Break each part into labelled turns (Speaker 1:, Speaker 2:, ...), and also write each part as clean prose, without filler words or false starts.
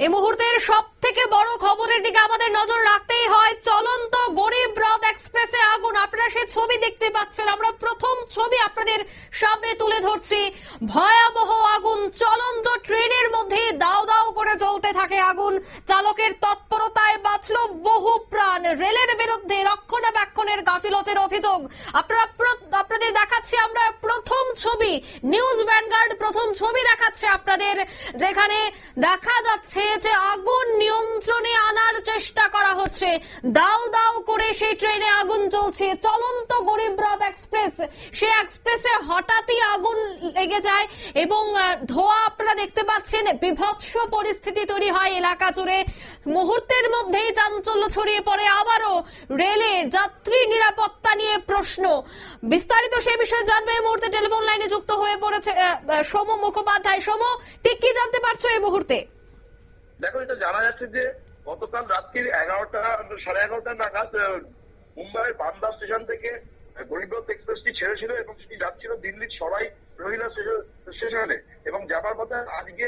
Speaker 1: এই মুহূর্তের সব থেকে বড় খবরের দিকে আমাদের নজর রাখতেই হয়। চলন্ত গরিব রথ এক্সপ্রেসে আগুন। আপনারা সেই ছবি দেখতে পাচ্ছেন, আমরা প্রথম ছবি আপনাদের সামনে তুলে ধরছি। ভয়াবহ আগুন, চলন্ত ট্রেনের মধ্যে দাও দাও করে জ্বলতে থাকে আগুন। চালকের তৎপরতায় বাঁচল বহু প্রাণ। রেলের বিরুদ্ধে রক্ষণাবেক্ষণের গাফিলতির অভিযোগ। আপনাদের দেখাচ্ছি আমরা প্রথম ছবি, নিউজ ভ্যানগার্ড প্রথম ছবি দেখাচ্ছে আপনাদের, যেখানে দেখা যাচ্ছে যে আগুন নিয়ন্ত্রণে আনার চেষ্টা করা হচ্ছে। দাও দাও করে সেই ট্রেনে আগুন জ্বলছে। চলন্ত গরিব রথ এক্সপ্রেস, সেই এক্সপ্রেসে হঠাৎই আগুন লেগে যায় এবং ধোঁয়া আপনারা দেখতে পাচ্ছেন। বিভৎস পরিস্থিতি তৈরি হয় এলাকা জুড়ে। মুহূর্তের মধ্যেই চাঞ্চল্য ছড়িয়ে পড়ে আবারও রেলে যাত্রী নিরাপত্তা নিয়ে প্রশ্ন। বিস্তারিত সে বিষয়ে জানবে এই মুহূর্তে টেলিফোন লাইনে যুক্ত হয়ে পড়েছে সৌম মুখোপাধ্যায়। সৌম, ঠিক কি জানতে পারছো এই মুহূর্তে?
Speaker 2: দেখো, এটা জানা যাচ্ছে যে গতকাল রাত্রির 11:30 নাগাদ মুম্বাইয়ের বান্দা স্টেশন থেকে গরিবরথ এক্সপ্রেসটি ছেড়েছিল এবং সেটি যাচ্ছিল দিল্লির সরাই রোহিলা স্টেশনে, এবং যাবার পথে আজকে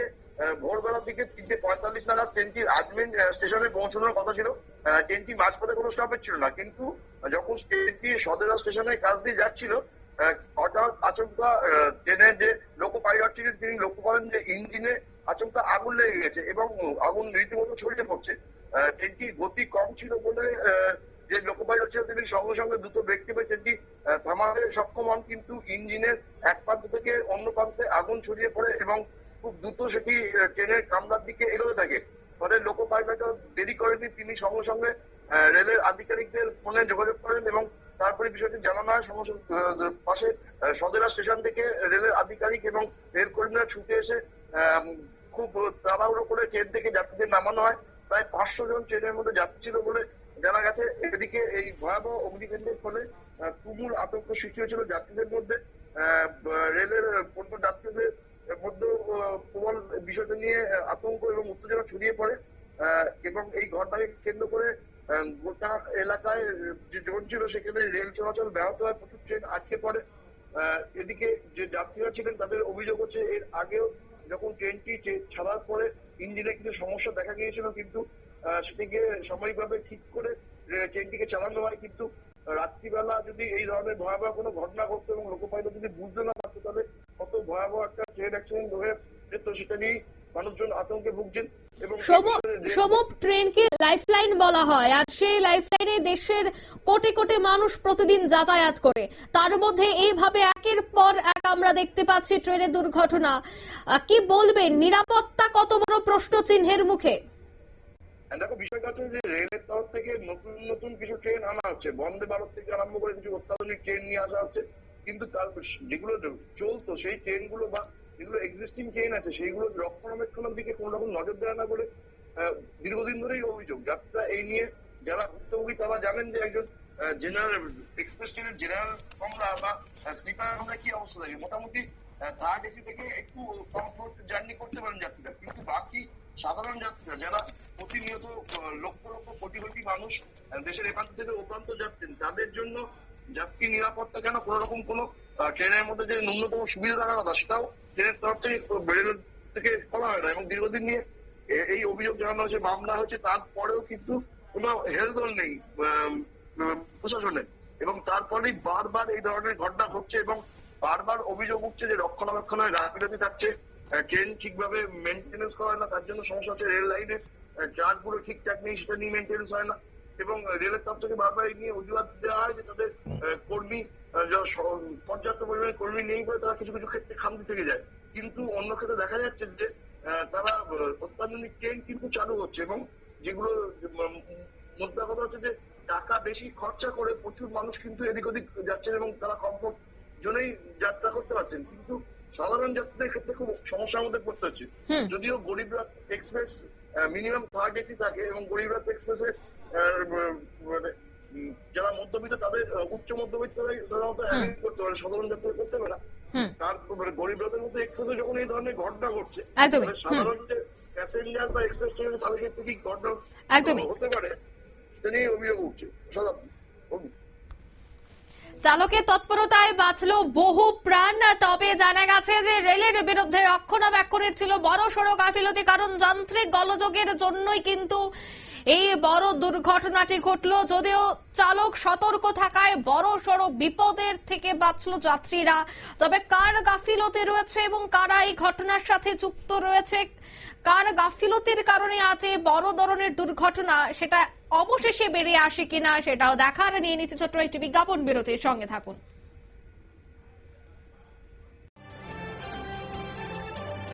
Speaker 2: ভোরবেলার দিকে 3:45 নাগাদ ট্রেনটি আজমের স্টেশনে পৌঁছানোর কথা ছিল। ট্রেনটি মাঝপথে কোনো স্টপেজ ছিল না, কিন্তু যখন ট্রেনটি সদেরা স্টেশনের কাছ দিয়ে যাচ্ছিল হঠাৎ আচমকা ট্রেনের যে লোকো পাইলট ছিলেন তিনি লক্ষ্য করেন যে ইঞ্জিনে আচমকা আগুন লেগে গেছে এবং আগুন রীতিমতো ছড়িয়ে পড়ছে। ট্রেনটির গতি কম ছিল বলে যে লোকো পাইলট ছিল তিনি সঙ্গে সঙ্গে দ্রুত ব্রেক টিপে ট্রেনটি থামাতে সক্ষম হন, কিন্তু ইঞ্জিনের এক প্রান্ত থেকে অন্য প্রান্তে আগুন ছড়িয়ে পড়ে এবং খুব দ্রুত সেটি ট্রেনের কামরার দিকে এগোতে থাকে। ফলে লোকো পাইলট দেরি করেনি, তিনি সঙ্গে সঙ্গে রেলের আধিকারিকদের ফোনে যোগাযোগ করেন এবং তারপরে বিষয়টি জানানো হয়। পাশে সদেরা স্টেশন থেকে রেলের আধিকারিক এবং রেল কর্মীরা ছুটে এসে খুব তাড়াহুড়ো করে ট্রেন থেকে যাত্রীদের নামানো হয়। প্রায় 500 জন ট্রেনের মধ্যে যাত্রী ছিল বলে জানা গেছে। এদিকে এই ভয়াবহ অগ্নিকাণ্ডের ফলে তুমুল আতঙ্ক সৃষ্টি হয়েছিল যাত্রীদের মধ্যে। রেলের পণ্য যাত্রীদের মধ্যে প্রবল বিষয়টা নিয়ে আতঙ্ক এবং উত্তেজনা ছড়িয়ে পড়ে এবং এই ঘটনাকে কেন্দ্র করে গোটা এলাকায় যে জোন ছিল সেখানে রেল চলাচল ব্যাহত হয়, প্রচুর ট্রেন আটকে পড়ে। এদিকে যে যাত্রীরা ছিলেন তাদের অভিযোগ হচ্ছে এর আগেও যখন ট্রেনটি ছাড়ার পরে ইঞ্জিনে কিছু সমস্যা দেখা গিয়েছিল, কিন্তু সেটিকে সাময়িকভাবে ঠিক করে ট্রেনটিকে চালানো হয়। কিন্তু রাত্রিবেলা যদি এই ধরনের ভয়াবহ কোনো ঘটনা ঘটতো এবং লোকো পাইলট যদি বুঝতে না পারতো তাহলে কত ভয়াবহ একটা ট্রেন অ্যাক্সিডেন্ট হয়ে যেত, সেটা নিয়েই মানুষজন আতঙ্কে ভুগছেন।
Speaker 1: ট্রেনকে লাইফলাইন বলা হয়, আর সেই লাইফলাইনে দেশের কোটি কোটি মানুষ প্রতিদিন যাতায়াত করে। তার মধ্যে এইভাবে একের পর এক আমরা দেখতে পাচ্ছি ট্রেনের দুর্ঘটনা। কি বলবেন, নিরাপত্তা কত বড় প্রশ্ন চিহ্নের মুখে?
Speaker 2: দেখো, বিষয়টা হচ্ছে যে রেলের তরফ থেকে নতুন নতুন কিছু ট্রেন আনা হচ্ছে, বন্দে ভারত থেকে আরম্ভ করে কিছু অত্যাধুনিক ট্রেন নিয়ে আসা হচ্ছে, কিন্তু তার যেগুলো চলতো সেই ট্রেনগুলো বা যেগুলো এক্সিস্টিং ট্রেন আছে সেইগুলো রক্ষণাবেক্ষণের দিকে কোনো রকম নজর দেয় না বলে দীর্ঘদিন ধরেই অভিযোগ। যাত্রীরা এই নিয়ে যারা ভুক্তভোগী তারা জানেন যে একজন জেনারেল এক্সপ্রেস ট্রেনের জেনারেল কামরা বা স্লিপার কামরা কি অবস্থা থাকে, মোটামুটি থার্ড এসি থেকে একটু কমফোর্ট জার্নি করতে পারেন যাত্রীরা, কিন্তু বাকি সাধারণ যাত্রীরা যারা প্রতিনিয়ত লক্ষ লক্ষ কোটি কোটি মানুষ দেশের এ প্রান্ত থেকে ও প্রান্ত যাচ্ছেন তাদের জন্য যাত্রী নিরাপত্তা যেন কোন রকম কোনো ট্রেনের মধ্যে যে ন্যূনতম সুবিধা থাকার কথা সেটাও ট্রেনের তরফ থেকে রেল থেকে করা হয় না। এবং দীর্ঘদিন নিয়ে এই অভিযোগ জানানো হয়েছে, মামলা হয়েছে, তারপরেও কিন্তু কোনো হেলদোল নেই প্রশাসনের, এবং তারপরেই বারবার এই ধরনের ঘটনা ঘটছে এবং বারবার অভিযোগ উঠছে যে রক্ষণাবেক্ষণের গাফিলতি থাকছে, ট্রেন ঠিকভাবে মেনটেন্যান্স করা হয় না, তার জন্য সমস্যা হচ্ছে। রেল লাইনের ট্রাক গুলো ঠিকঠাক নেই, সেটা নিয়ে মেনটেন্যান্স হয় না, এবং রেলের তরফ থেকে বারবার এই নিয়ে অজুহাত দেওয়া হয় যে তাদের কর্মী পর্যাপ্ত পরিমাণে কর্মী নেই বলে তারা কিছু কিছু ক্ষেত্রে খামতি থেকে যায়। কিন্তু অন্য ক্ষেত্রে দেখা যাচ্ছে যে তারা অত্যাধুনিক ট্রেন কিন্তু চালু হচ্ছে এবং যেগুলো মোদ্দা কথা হচ্ছে যে টাকা বেশি খরচা করে প্রচুর মানুষ কিন্তু এদিক ওদিক যাচ্ছেন এবং তারা কমফোর্ট জোনেই যাত্রা করতে পারছেন, কিন্তু সাধারণ যাত্রীদের ক্ষেত্রে খুব সমস্যার মধ্যে পড়তে হচ্ছে। যদিও গরিব রথ এক্সপ্রেস মিনিমাম থার্ড এসি থাকে এবং গরিব রথ এক্সপ্রেসে যারা মধ্যবিত্ত তাদের উচ্চ মধ্যবিত্তরাই সাধারণত করতে পারে, সাধারণ যাত্রী করতে পারে না। তার গরিব রথের মধ্যে এক্সপ্রেসে যখন এই ধরনের ঘটনা ঘটছে, সাধারণ যে প্যাসেঞ্জার বা এক্সপ্রেস ট্রেনে তাদের ক্ষেত্রে কি ঘটনা হতে পারে সেটা নিয়ে অভিযোগ উঠছে।
Speaker 1: চালকের তৎপরতায় বাঁচলো বহু প্রাণ। তবে জানা গেছে যে রেলের বিরুদ্ধে রক্ষণাবেক্ষণের ছিল বড় সড়ো গাফিলতি, কারণ যান্ত্রিক গোলযোগের জন্যই কিন্তু এই বড় দুর্ঘটনাটি ঘটলো। যদিও চালক সতর্ক থাকায় বড় সড়ো বিপদের থেকে বাঁচলো যাত্রীরা। তবে কার গাফিলতি রয়েছে এবং কারা এই ঘটনার সাথে যুক্ত রয়েছে, কার গাফিলতির কারণে আজ এই বড় ধরনের দুর্ঘটনা, সেটা অবশেষে বেরিয়ে আসে কিনা সেটাও দেখার। নিয়ে নিচ্ছে ছোট্ট একটি বিজ্ঞাপন বিরতির সঙ্গে থাকুন।